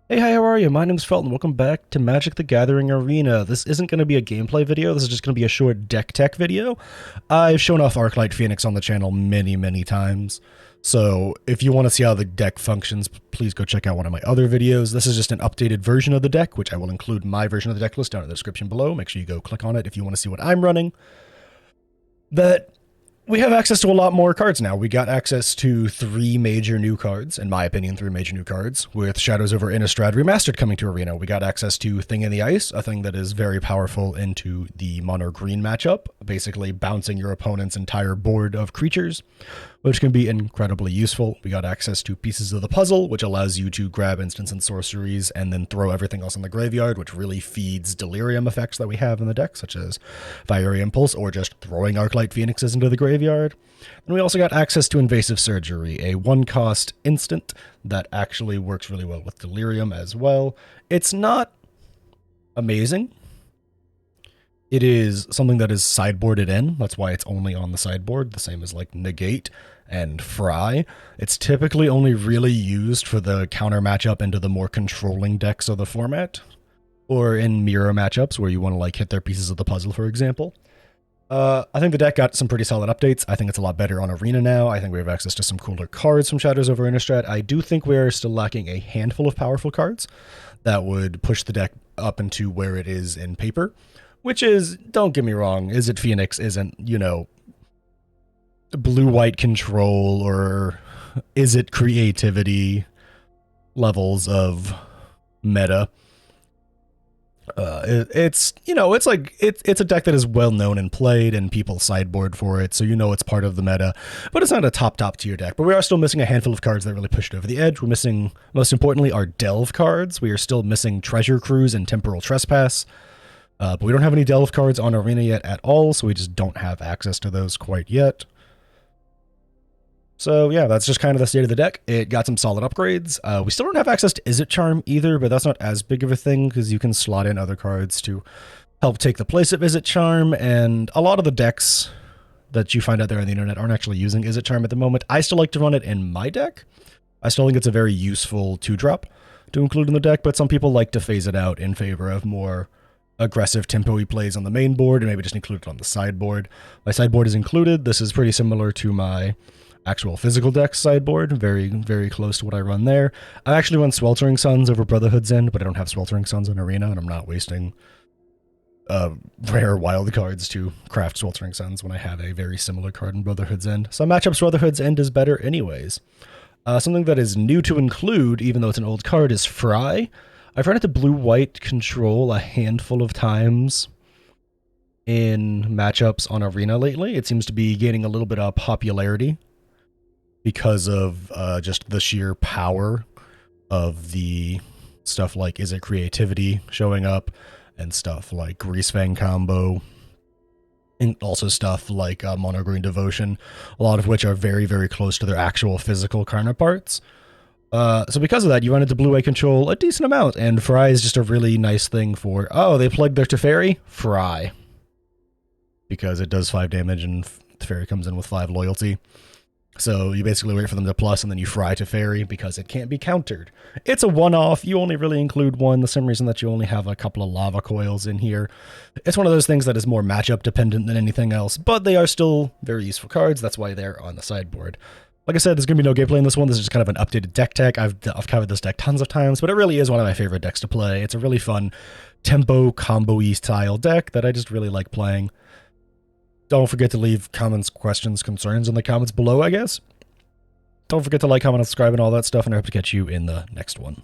Hey, hi, how are you? My name's Felton. Welcome back to Magic the Gathering Arena. This isn't going to be a gameplay video. This is just going to be a short deck tech video. I've shown off Arclight Phoenix on the channel many times. So if you want to see how the deck functions, please go check out one of my other videos. This is just an updated version of the deck, which I will include my version of the deck list down in the description below. Make sure you go click on it if you want to see what I'm running. But we have access to a lot more cards now. We got access to 3 major new cards, in my opinion, 3 major new cards, with Shadows over Innistrad Remastered coming to Arena. We got access to Thing in the Ice, a thing that is very powerful into the mono-green matchup, basically bouncing your opponent's entire board of creatures, which can be incredibly useful. We got access to Pieces of the Puzzle, which allows you to grab instants and sorceries and then throw everything else in the graveyard, which really feeds delirium effects that we have in the deck, such as Fiery Impulse or just throwing Arclight Phoenixes into the graveyard. And we also got access to Invasive Surgery, a 1-cost instant that actually works really well with delirium as well. It's not amazing. It is something that is sideboarded in. That's why it's only on the sideboard, the same as like Negate and Fry. It's typically only really used for the counter matchup into the more controlling decks of the format, or in mirror matchups where you want to like hit their Pieces of the Puzzle, for example. I think the deck got some pretty solid updates. I think it's a lot better on Arena now. I think we have access to some cooler cards from Shadows over Innistrad. I do think we are still lacking a handful of powerful cards that would push the deck up into where it is in paper. Which is, don't get me wrong, Izzet Phoenix isn't, you know, blue-white control or Izzet creativity levels of meta. It's, you know, it's like, it's a deck that is well known and played and people sideboard for it, so you know it's part of the meta, but it's not a top tier deck. But we are still missing a handful of cards that really pushed it over the edge. We're missing, most importantly, our Delve cards. We are still missing Treasure Cruise and Temporal Trespass. But we don't have any Delve cards on Arena yet at all, so we just don't have access to those quite yet. So yeah, that's just kind of the state of the deck. It got some solid upgrades. We still don't have access to Izzet Charm either, but that's not as big of a thing because you can slot in other cards to help take the place of Izzet Charm, and a lot of the decks that you find out there on the internet aren't actually using Izzet Charm at the moment. I still like to run it in my deck. I still think it's a very useful 2-drop to include in the deck, but some people like to phase it out in favor of more aggressive tempo-y plays on the main board and maybe just include it on the sideboard. My sideboard is included. This is pretty similar to my actual physical deck sideboard, very close to what I run there. I actually run Sweltering Suns over Brotherhood's End, but I don't have Sweltering Suns on Arena, and I'm not wasting rare wild cards to craft Sweltering Suns when I have a very similar card in Brotherhood's End. Some matchups Brotherhood's End is better anyways. Something that is new to include, even though it's an old card, is Fry. I've run into blue-white control a handful of times in matchups on Arena lately. It seems to be gaining a little bit of popularity because of just the sheer power of the stuff like Izzet Creativity showing up, and stuff like Greasefang Combo, and also stuff like Mono Green Devotion, a lot of which are very close to their actual physical counterparts. So because of that, you run into blue-white control a decent amount, and Fry is just a really nice thing for, oh, they plugged their Teferi? Fry. Because it does 5 damage, and Teferi comes in with 5 loyalty. So you basically wait for them to plus, and then you Fry Teferi, because it can't be countered. It's a one-off, you only really include one, the same reason that you only have a couple of lava coils in here. It's one of those things that is more matchup dependent than anything else, but they are still very useful cards, that's why they're on the sideboard. Like I said, there's going to be no gameplay in this one. This is just kind of an updated deck tech. I've covered this deck tons of times, but it really is one of my favorite decks to play. It's a really fun tempo combo-y style deck that I just really like playing. Don't forget to leave comments, questions, concerns in the comments below, I guess. Don't forget to like, comment, subscribe, and all that stuff, and I hope to catch you in the next one.